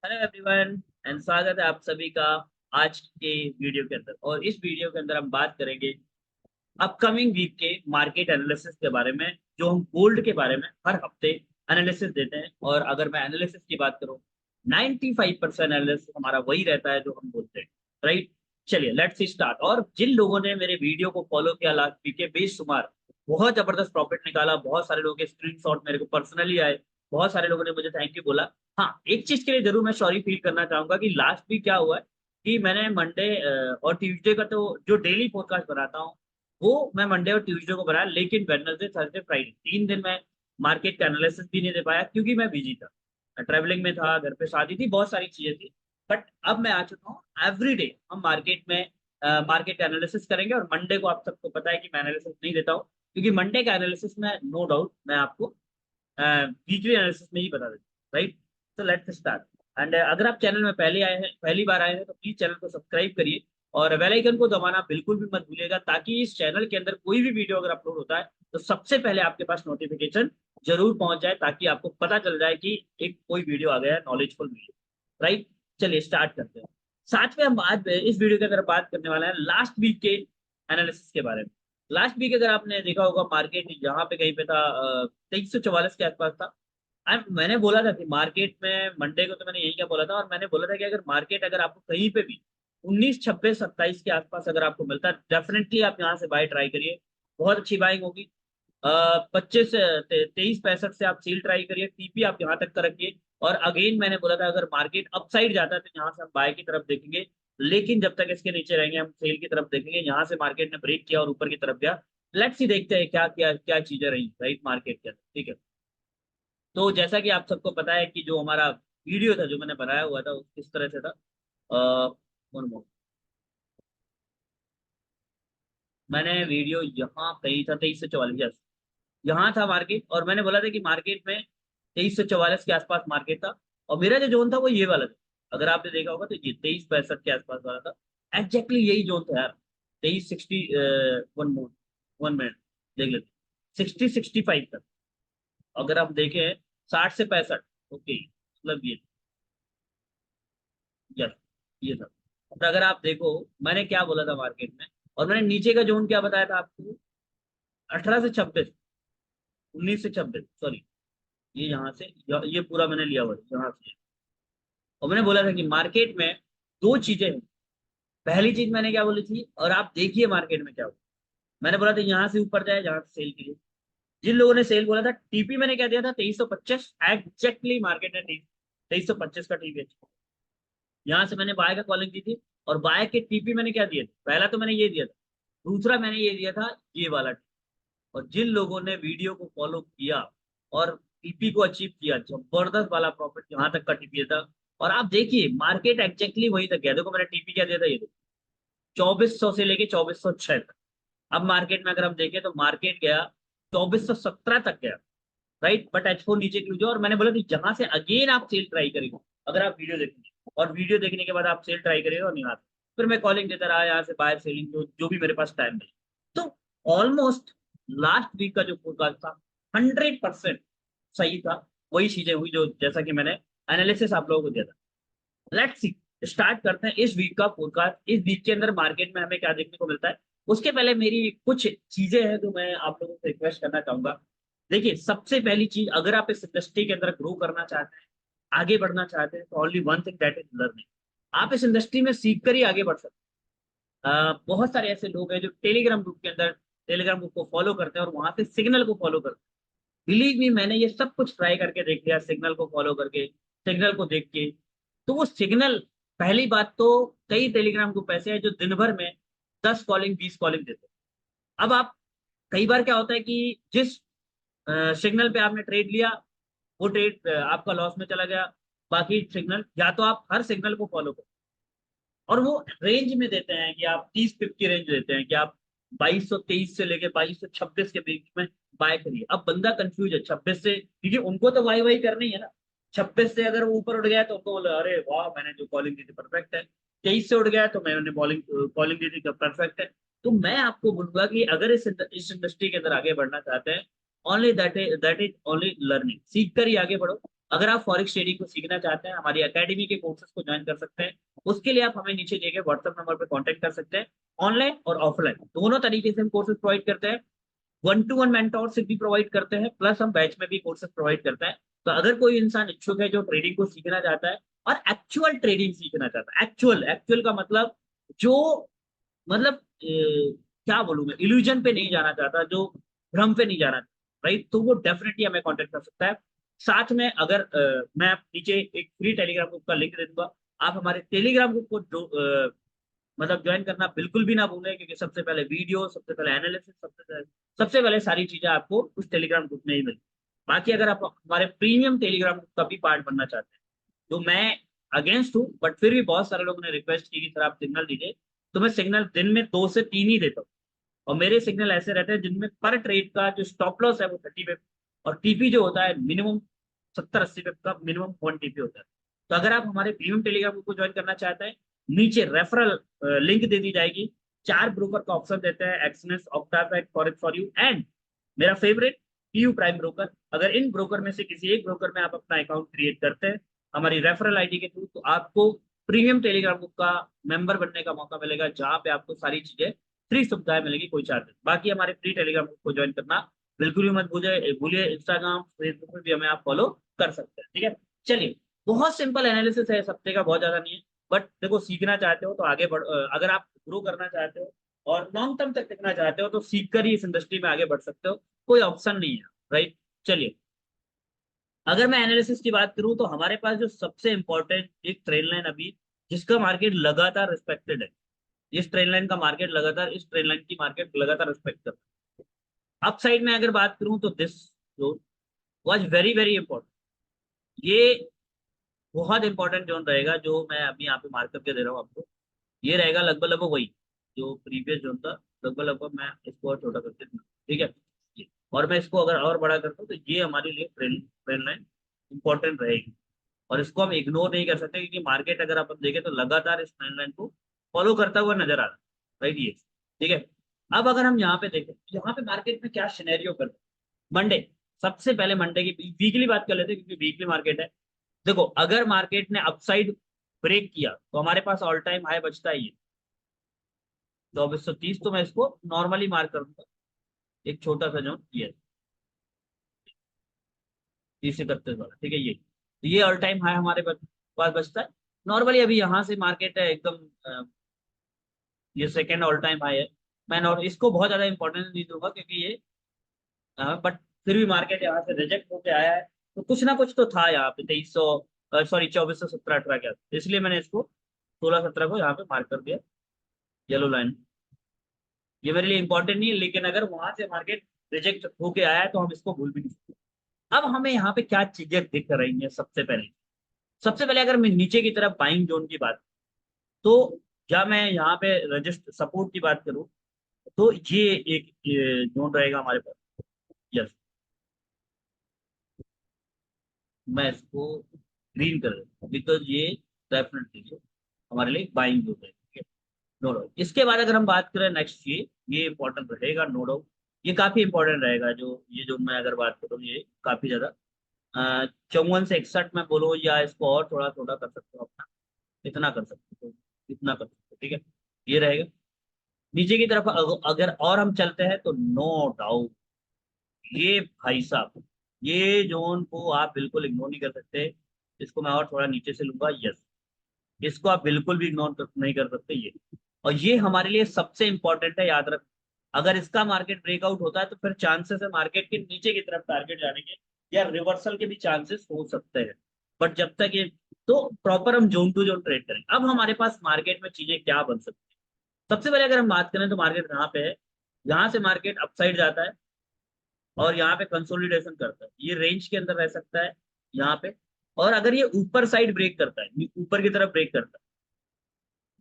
Hello everyone and स्वागत है आप सभी का आज के वीडियो के अंदर। और इस वीडियो के अंदर हम बात करेंगे अपकमिंग वीक के मार्केट एनालिसिस के बारे में, जो हम गोल्ड के बारे में हर हफ्ते एनालिसिस देते हैं। और अगर मैं एनालिसिस की बात करूं, 95% एनालिसिस हमारा वही रहता है जो हम बोलते हैं, राइट। चलिए लेट्स स्टार्ट। और जिन लोगों ने मेरे वीडियो को फॉलो किया लास्ट वीक के, बेशुमार बहुत जबरदस्त प्रॉफिट निकाला। बहुत सारे लोगों के स्क्रीनशॉट मेरे को पर्सनली आए, बहुत सारे लोगों ने मुझे थैंक यू बोला। हाँ, एक चीज के लिए जरूर मैं सॉरी फील करना चाहूंगा कि लास्ट वीक क्या हुआ है कि मैंने मंडे और ट्यूसडे का तो जो डेली फोरकास्ट बनाता हूँ वो मैं मंडे और ट्यूसडे को बनाया, लेकिन वेडनेसडे थर्सडे फ्राइडे 3 दिन मैं मार्केट का एनालिसिस भी नहीं दे पाया क्योंकि मैं बिजी था, ट्रैवलिंग में था, घर पे शादी थी, बहुत सारी चीजें थी। बट अब मैं आ चुका हूँ, एवरीडे हम मार्केट में मार्केट एनालिसिस करेंगे। और मंडे को आप सबको पता है कि मैं एनालिसिस नहीं देता हूँ क्योंकि मंडे का एनालिसिस में नो डाउट मैं आपको वीकली एनालिसिस में ही बता देता हूँ, राइट। तो लेट्स स्टार्ट। एंड अगर आप चैनल में पहली बार आए हैं तो प्लीज चैनल को सब्सक्राइब करिए और बेल आइकन को दबाना बिल्कुल भी मत भूलिएगा, ताकि इस चैनल के अंदर कोई भी वीडियो अगर अपलोड होता है तो सबसे पहले आपके पास नोटिफिकेशन जरूर पहुंच जाए, ताकि आपको पता चल जाए कि एक कोई वीडियो आ गया है, नॉलेजफुल वीडियो, राइट। चलिए स्टार्ट करते हैं। साथ में हम आज इस वीडियो के अंदर बात करने वाले हैं लास्ट वीक के एनालिसिस के बारे में। लास्ट वीक अगर आपने देखा होगा, मार्केट यहाँ पे कहीं पे था, 2344 के आसपास था। मैंने बोला था कि मार्केट में मंडे को तो मैंने यही क्या बोला था, और मैंने बोला था कि अगर मार्केट अगर आपको कहीं पे भी 19, 26, 27 के आसपास अगर आपको मिलता है, डेफिनेटली आप यहाँ से बाय ट्राई करिए, बहुत अच्छी बाइंग होगी। 25, 23, 65 से आप सील ट्राई करिए, टीपी आप यहाँ तक का रखिए। और अगेन मैंने बोला था अगर मार्केट अपसाइड जाता है तो यहाँ से हम बाय की तरफ देखेंगे, लेकिन जब तक इसके नीचे रहेंगे हम सेल की तरफ देखेंगे। यहाँ से मार्केट ने ब्रेक किया और ऊपर की तरफ गया। लेट्स ही देखते हैं क्या क्या क्या चीजें रही राइट मार्केट के अंदर, ठीक है। तो जैसा कि आप सबको पता है कि जो हमारा वीडियो था जो मैंने बनाया हुआ था, वो किस तरह से था। one moment। मैंने वीडियो यहाँ कहीं था 2344, यहाँ था मार्केट, और मैंने बोला था कि मार्केट में 2344 के आसपास मार्केट था। और मेरा जो जोन था वो ये वाला था, अगर आपने देखा होगा तो ये 2365 के आसपास वाला था। एग्जैक्टली यही जोन था यार। 2360, वन वन मिनट देख लेते, 60, 65 तक अगर आप देखें, 60 से 65, ओके, मतलब ये, यस, ये था। और अगर आप देखो मैंने क्या बोला था मार्केट में, और मैंने नीचे का जोन क्या बताया था आपको, 18 से 26, 19 से 26, सॉरी, ये यहाँ से ये पूरा मैंने लिया हुआ है यहाँ से। और मैंने बोला था कि मार्केट में दो चीजें हैं। पहली चीज मैंने क्या बोली थी, और आप देखिए मार्केट में क्या हुआ। मैंने बोला था यहाँ से ऊपर जाए जहाँ से सेल के लिए। जिन लोगों ने सेल बोला था, टीपी मैंने क्या दिया था, 2325, एग्जैक्टली मार्केट ने 2325 का टीपी, यहाँ से मैंने बाय का कॉलिंग दी थी। और बाय के टीपी मैंने क्या दिया था, पहला तो मैंने ये दिया था, दूसरा मैंने ये दिया था ये वाला। और जिन लोगों ने वीडियो को फॉलो किया और टीपी को अचीव किया, जबरदस्त वाला प्रॉफिट यहाँ तक का टीपी था। और आप देखिए मार्केट एग्जैक्टली वहीं तक गया, देखो मैंने टीपी क्या दिया था, ये देखो 2400 से लेके 2406 तक। अब मार्केट में अगर हम देखें तो मार्केट गया 2417 तक गया, राइट। बट H4 नीचे क्यों गया, और मैंने बोला कि जहां से अगेन आप सेल ट्राई करेंगे, अगर आप वीडियो देखेंगे और वीडियो देखने के बाद आप सेल ट्राई करेंगे और नहीं आता, फिर मैं कॉलिंग देता रहा यहाँ से, बायर सेलिंग जो जो भी मेरे पास टाइम मिला। तो ऑलमोस्ट लास्ट वीक का जो फोरकास्ट था 100% सही था। वही चीजें हुई जो जैसा कि मैंने एनालिसिस आप लोगों को दिया था। लेट्स सी, स्टार्ट करते हैं इस वीक का फोरकास्ट। इस वीक के अंदर मार्केट में हमें क्या देखने को मिलता है, उसके पहले मेरी कुछ चीजें हैं जो मैं आप लोगों से रिक्वेस्ट करना चाहूंगा। देखिए सबसे पहली चीज, अगर आप इस इंडस्ट्री के अंदर ग्रो करना चाहते हैं, आगे बढ़ना चाहते हैं, तो only one thing that is learning. आप इस इंडस्ट्री में सीख कर ही आगे बढ़ सकते हैं। बहुत सारे ऐसे लोग हैं जो टेलीग्राम ग्रुप के अंदर टेलीग्राम ग्रुप को फॉलो करते हैं और वहां से सिग्नल को फॉलो करते हैं। बिलीव मी, मैंने ये सब कुछ ट्राई करके देख लिया, सिग्नल को फॉलो करके, सिग्नल को देख के। तो वो सिग्नल, पहली बात तो कई टेलीग्राम ग्रुप ऐसे हैं जो दिन भर में 10 कॉलिंग 20 कॉलिंग देते हैं। अब आप, कई बार क्या होता है कि जिस सिग्नल पे आपने ट्रेड लिया, वो ट्रेड आपका लॉस में चला गया। बाकी सिग्नल, या तो आप हर सिग्नल को फॉलो करो, और वो रेंज में देते हैं कि आप 30 पिप की रेंज देते हैं कि आप 2223 से लेके 2226 के बीच में बाय करिए। अब बंदा कंफ्यूज है 26 से, क्योंकि उनको तो वाई वाई करनी है ना। 26 से अगर वो ऊपर उठ गया तो उनको बोला अरे वाह मैंने जो कॉलिंग दी थी परफेक्ट है। 23 से उठ गया तो मैंने बॉलिंग कॉलिंग दी थी, परफेक्ट है। तो मैं आपको बोलूंगा कि अगर इस इंडस्ट्री के अंदर आगे बढ़ना चाहते हैं, only that is only learning, सीख कर ही आगे बढ़ो। अगर आप फॉरेक्स ट्रेडिंग को सीखना चाहते हैं, हमारी एकेडमी के कोर्सेज को ज्वाइन कर सकते हैं। उसके लिए आप हमें नीचे दिए गए व्हाट्सएप नंबर पर कांटेक्ट कर सकते हैं। ऑनलाइन और ऑफलाइन दोनों तरीके से हम कोर्सेज प्रोवाइड करते हैं। 1-to-1 मेंटोरशिप भी प्रोवाइड करते हैं, प्लस हम बैच में भी कोर्सेज प्रोवाइड करते हैं। तो अगर कोई इंसान इच्छुक है जो ट्रेडिंग को सीखना चाहता है और एक्चुअल ट्रेडिंग सीखना चाहता है, एक्चुअल एक्चुअल का मतलब जो मतलब क्या बोलूं मैं, इल्यूजन पे नहीं जाना चाहता, जो भ्रम पे नहीं जाना चाहता, राइट, तो वो डेफिनेटली हमें कांटेक्ट कर सकता है। साथ में अगर मैं आप नीचे एक फ्री टेलीग्राम ग्रुप का लिंक दे दूंगा, आप हमारे टेलीग्राम ग्रुप को जो मतलब ज्वाइन करना बिल्कुल भी ना भूलें, क्योंकि सबसे पहले वीडियो, सबसे पहले एनालिसिस, सबसे पहले सारी चीजें आपको उस टेलीग्राम ग्रुप में ही मिलती। बाकी अगर आप हमारे प्रीमियम टेलीग्राम ग्रुप का भी पार्ट बनना चाहते हैं, तो मैं अगेंस्ट हूँ, बट फिर भी बहुत सारे लोगों ने रिक्वेस्ट की कि सर आप सिग्नल दीजिए, तो मैं सिग्नल दिन में 2 से 3 ही देता हूँ। और मेरे सिग्नल ऐसे रहते हैं जिनमें पर ट्रेड का जो स्टॉप लॉस है वो 30 पिप, और टीपी जो होता है मिनिमम 70-80 पिप का मिनिमम 1 टीपी होता है। तो अगर आप हमारे प्रीमियम टेलीग्राम ग्रुप को ज्वाइन करना चाहते हैं, नीचे रेफरल लिंक दे दी जाएगी। 4 ब्रोकर का ऑप्शन देते हैं, एक्सनेस, ऑक्टापैक, फॉरेक्स फॉर यू एंड मेरा फेवरेट पीयू प्राइम ब्रोकर। अगर इन ब्रोकर में से किसी एक ब्रोकर में आप अपना अकाउंट क्रिएट करते हैं हमारी रेफरल आईडी के थ्रू, तो आपको प्रीमियम टेलीग्राम ग्रुप का मेंबर बनने का मौका मिलेगा, जहां पे आपको सारी चीजें फ्री सुविधाएं मिलेगी, कोई चार्ज नहीं। बाकी हमारे फ्री टेलीग्राम ग्रुप को ज्वाइन करना बिल्कुल भी मत भूलिए भूलिए। इंस्टाग्राम, फेसबुक पे भी हमें आप फॉलो कर सकते हैं, ठीक है। चलिए, बहुत सिंपल एनालिसिस है इस हफ्ते का, बहुत ज्यादा नहीं है। बट देखो, सीखना चाहते हो तो आगे बढ़, अगर आप ग्रो करना चाहते हो और लॉन्ग टर्म तक टिकना चाहते हो, तो सीख कर ही इस इंडस्ट्री में आगे बढ़ सकते हो, कोई ऑप्शन नहीं है, राइट। चलिए, अगर मैं एनालिसिस की बात करूं तो हमारे पास जो सबसे इंपॉर्टेंट एक ट्रेंड लाइन अभी, जिसका मार्केट लगातार रिस्पेक्टेड है, इस ट्रेंड लाइन का मार्केट लगातार, इस ट्रेंड लाइन की मार्केट लगातार रिस्पेक्ट करता है। अप साइड में अगर बात करूं तो this zone was very very important. ये बहुत इंपॉर्टेंट जोन रहेगा, जो मैं अभी यहाँ पे मार्क करके दे रहा हूँ आपको। ये रहेगा लगभग लगभग वही जो प्रीवियस जोन था, लगभग लगभग। मैं इसको और छोटा करके दूं, ठीक है। और मैं इसको अगर और बड़ा करता हूँ तो ये हमारे लिए ट्रेंड ट्रेंड लाइन इंपॉर्टेंट रहेगी, और इसको हम इग्नोर नहीं कर सकते, क्योंकि मार्केट अगर अपन देखें तो लगातार इस ट्रेंड लाइन को फॉलो करता हुआ नजर आ रहा है, राइट, ये ठीक है। अब अगर हम यहाँ पे देखें, यहाँ पे मार्केट में क्या सिनेरियो कर मंडे, सबसे पहले मंडे की वीकली बात कर लेते हैं, क्योंकि वीकली मार्केट है। देखो, अगर मार्केट ने अपसाइड ब्रेक किया तो हमारे पास ऑल टाइम हाई बचता ही है 2430। तो मैं इसको नॉर्मली मार्क कर दूंगा, एक छोटा सा जोन ये 30 31 वाला, ठीक है। ये ऑल टाइम हाई हमारे पास बचता है नॉर्मली। अभी यहाँ से मार्केट है एकदम, ये सेकेंड ऑल टाइम हाई है। मैं इसको बहुत ज्यादा इंपॉर्टेंस नहीं दूंगा, क्योंकि ये बट फिर भी मार्केट यहाँ से रिजेक्ट होके आया है, तो कुछ ना कुछ तो था यहाँ पे 2300, सॉरी 2417-18 के आसपास। इसलिए मैंने इसको 16-17 को यहाँ पे मार्क कर दिया येलो लाइन। ये मेरे लिए इंपॉर्टेंट नहीं है, लेकिन अगर वहां से मार्केट रिजेक्ट होके आया है तो हम इसको भूल भी नहीं सकते। अब हमें यहाँ पे क्या चीजें दिख रही हैं, सबसे पहले अगर मैं नीचे की तरफ बाइंग जोन की बात, तो जब मैं यहाँ पे रजिस्ट सपोर्ट की बात करूँ, तो ये एक जोन रहेगा हमारे पास। यस, मैं इसको ग्रीन कर देता हूँ, बिकॉज ये डेफिनेटली हमारे लिए बाइंग जोन है, ठीक है। No doubt. इसके बाद अगर हम बात करें नेक्स्ट, ये इंपॉर्टेंट रहेगा, नो डाउट। ये काफी इंपॉर्टेंट रहेगा, जो ये जो मैं अगर बात करूँ, ये काफी ज्यादा 54 से 61 में बोलो, या इसको और थोड़ा थोड़ा कर सकते हो अपना, इतना कर सकते हो, इतना कर सकते हो, ठीक है। ये रहेगा। नीचे की तरफ अगर और हम चलते हैं तो नो डाउट, ये भाई साहब, ये जोन को आप बिल्कुल इग्नोर नहीं कर सकते। इसको मैं और थोड़ा नीचे से लूंगा, यस, इसको आप बिल्कुल भी इग्नोर नहीं कर सकते ये। और ये हमारे लिए सबसे इंपॉर्टेंट है, याद रख। अगर इसका मार्केट ब्रेकआउट होता है तो फिर चांसेस है मार्केट के नीचे की तरफ टारगेट जाने के, या रिवर्सल के भी चांसेस हो सकते हैं। बट जब तक ये, तो प्रॉपर हम जोन टू जोन ट्रेड करें। अब हमारे पास मार्केट में चीजें क्या बन सकती है, सबसे पहले अगर हम बात करें तो मार्केट यहाँ पे है, यहाँ से मार्केट अपसाइड जाता है और यहाँ पे कंसोलिडेशन करता है, ये रेंज के अंदर रह सकता है यहाँ पे। और अगर ये ऊपर साइड ब्रेक करता है, ऊपर की तरफ ब्रेक करता है,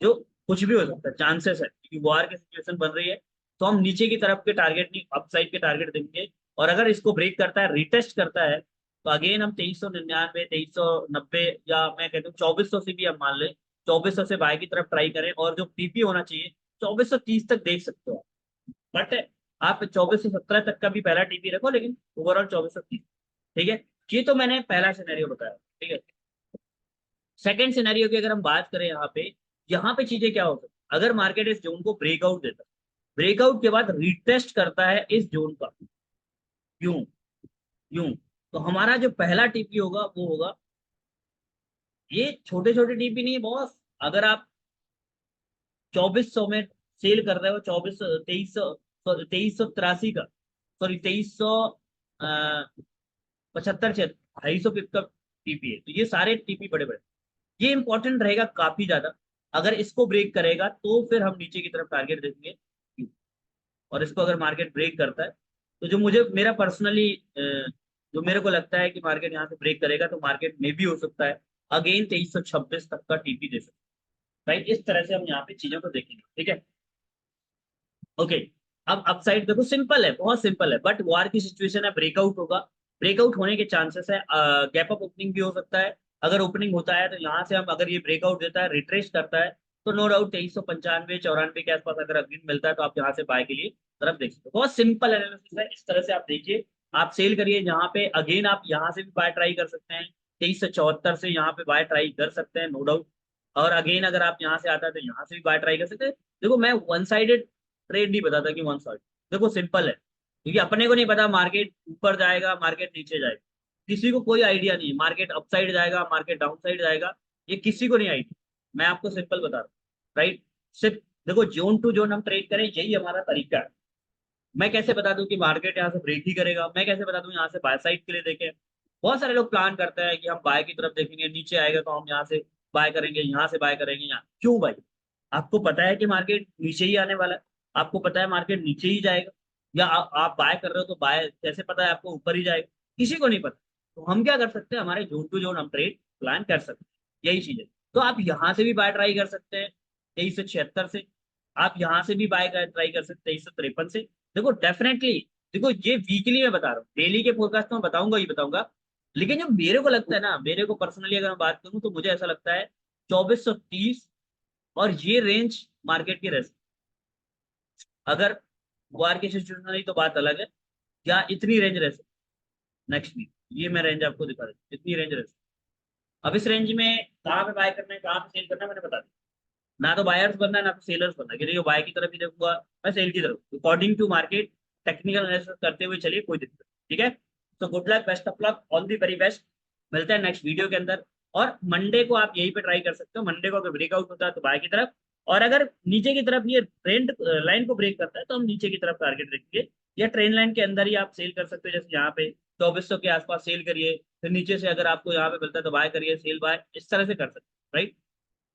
जो कुछ भी हो सकता है, चांसेस है, क्योंकि वॉर की सिचुएशन बन रही है, तो हम नीचे की तरफ के टारगेट नहीं, अपसाइड के टारगेट देंगे। और अगर इसको ब्रेक करता है, रिटेस्ट करता है, तो अगेन हम 2399, 2390, या मैं कहता हूँ 2400 से भी हम मान ले, 2400 से बाय की तरफ ट्राई करें, और जो पीपी होना चाहिए 2430 तक देख सकते हो। बट आप 2417 तक का भी पहला टीपी रखो, लेकिन ओवरऑल 2430, ठीक है। ये तो मैंने पहला सिनेरियो बताया, ठीक है। सेकंड सिनेरियो की अगर हम बात करें यहाँ पे चीजें क्या हो सकती, अगर मार्केट इस जोन को ब्रेकआउट देता है, ब्रेकआउट के बाद रिटेस्ट करता है इस जोन का, यूं यूं, तो हमारा जो पहला टीपी होगा वो होगा, ये छोटे छोटे टीपी नहीं है बॉस। अगर आप 2400 में सेल कर रहे हो, 2383 का, सॉरी 2375 250 पिप का टीपी है, तो ये सारे टीपी बड़े बड़े, ये इंपॉर्टेंट रहेगा काफी ज्यादा। अगर इसको ब्रेक करेगा तो फिर हम नीचे की तरफ टारगेट देखेंगे, और इसको अगर मार्केट ब्रेक करता है, तो जो मुझे मेरा पर्सनली जो मेरे को लगता है कि मार्केट यहाँ से ब्रेक करेगा, तो मार्केट में भी हो सकता है अगेन 2326 तक का टीपी दे सकता है। राइट, इस तरह से हम यहाँ पे चीजों को देखेंगे, ठीक है। ओके, अब अपसाइड देखो, सिंपल है, बहुत सिंपल है, बट वार की सिचुएशन है, ब्रेकआउट होगा, ब्रेकआउट होने के चांसेस है, गैप अप ओपनिंग भी हो सकता है। अगर ओपनिंग होता है तो यहाँ से हम, अगर ये ब्रेकआउट देता है, रिट्रेस करता है, तो नो डाउट 2395 94 के आसपास अगर अगेन मिलता है, तो आप यहाँ से बाय के लिए तरफ देख सकते हो। बहुत सिंपल एनालिसिस है, इस तरह से आप देखिए, आप सेल करिए यहाँ पे, अगेन आप यहाँ से भी बाय ट्राई कर सकते हैं, 2374 से यहाँ पे बाय ट्राई कर सकते हैं, नो डाउट। और अगेन अगर आप यहाँ से आता है तो यहाँ से भी बाय ट्राई कर सकते हैं। देखो मैं वन साइडेड ट्रेड नहीं बताता कि वन साइड, देखो सिंपल है, क्योंकि अपने को नहीं पता मार्केट ऊपर जाएगा मार्केट नीचे जाएगा, किसी को कोई आइडिया नहीं, मार्केट अपसाइड जाएगा मार्केट डाउन साइड जाएगा, ये किसी को नहीं आइडिया। मैं आपको सिंपल बता रहा हूँ, राइट। सिर्फ देखो, जोन टू जोन हम ट्रेड करें, यही हमारा तरीका है। मैं कैसे बता दूं कि मार्केट यहाँ से ब्रेक ही करेगा, मैं कैसे बता दूं यहाँ से बाय साइड के लिए देखें। बहुत सारे लोग प्लान करते हैं कि हम बाय की तरफ देखेंगे, नीचे आएगा तो हम यहाँ से बाय करेंगे, यहाँ से बाय करेंगे, यहाँ क्यों भाई? आपको पता है कि मार्केट नीचे ही आने वाला है, आपको पता है मार्केट नीचे ही जाएगा, या आप बाय कर रहे हो तो बाय कैसे पता है आपको ऊपर ही जाएगा? किसी को नहीं पता। तो हम क्या कर सकते हैं, हमारे जोन टू जोन हम ट्रेड प्लान कर सकते हैं, यही चीज है। तो आप यहाँ से भी बाय ट्राई कर सकते हैं 2376 से, आप यहाँ से भी बाय ट्राई कर सकते हैं 2353 से। देखो डेफिनेटली, देखो ये वीकली मैं बता रहा हूँ, डेली के फोरकास्ट तो मैं बताऊंगा ही बताऊंगा, लेकिन जो मेरे को लगता है ना, मेरे को पर्सनली अगर मैं बात करूँ तो मुझे ऐसा लगता है 2430 और ये रेंज मार्केट की रेस्ट, अगर वार की सिचुएशन रही तो बात अलग है, या इतनी रेंज रह सकती नेक्स्ट वीक, ये मैं रेंज आपको दिखा देता हूँ, इतनी रेंज रह सकती। अब इस रेंज में कहाँ पे बाय करना है कहाँ पे सेल करना है मैंने बता दिया, ना तो बायर्स बनना है ना तो सेलर्स बनना है, कि देखो बाय की तरफ ही देखूंगा, मैं सेल की तरफ, according to market technical analysis करते हुए चलिए, कोई दिक्कत नहीं, ठीक है। तो good luck, best of luck, all the very best, मिलते हैं नेक्स्ट वीडियो के अंदर। और मंडे को आप यहीं पे ट्राई कर सकते हो, मंडे को अगर ब्रेकआउट होता है तो बाय की तरफ, और अगर नीचे की तरफ ये ट्रेंड लाइन को ब्रेक करता है तो हम नीचे की तरफ टारगेट रखेंगे, या ट्रेंड लाइन के अंदर ही आप सेल कर सकते हो, जैसे यहाँ पे 2400 के आसपास सेल करिए, फिर नीचे से अगर आपको यहाँ पे मिलता है तो बाय करिए, सेल बाय, इस तरह से कर सकते हैं, राइट।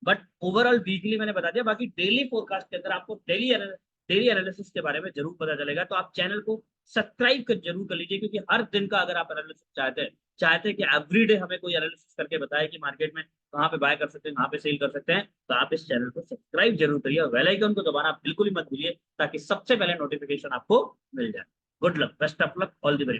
बट ओवरऑल वीकली मैंने बता दिया, बाकी डेली फोरकास्ट के अंदर आपको डेली एनालिसिस के बारे में जरूर पता चलेगा, तो आप चैनल को सब्सक्राइब कर जरूर कर लीजिए, क्योंकि हर दिन का अगर आप एनालिसिस चाहते हैं कि एवरीडे हमें कोई एनालिसिस करके बताए कि मार्केट में कहाँ पे बाय कर सकते हैं कहाँ पे सेल कर सकते हैं, तो आप इस चैनल को सब्सक्राइब जरूर करिए, और बेल आइकन को दबाना बिल्कुल ही मत भूलिए, ताकि सबसे पहले नोटिफिकेशन आपको मिल जाए। Good luck, best of luck, all the very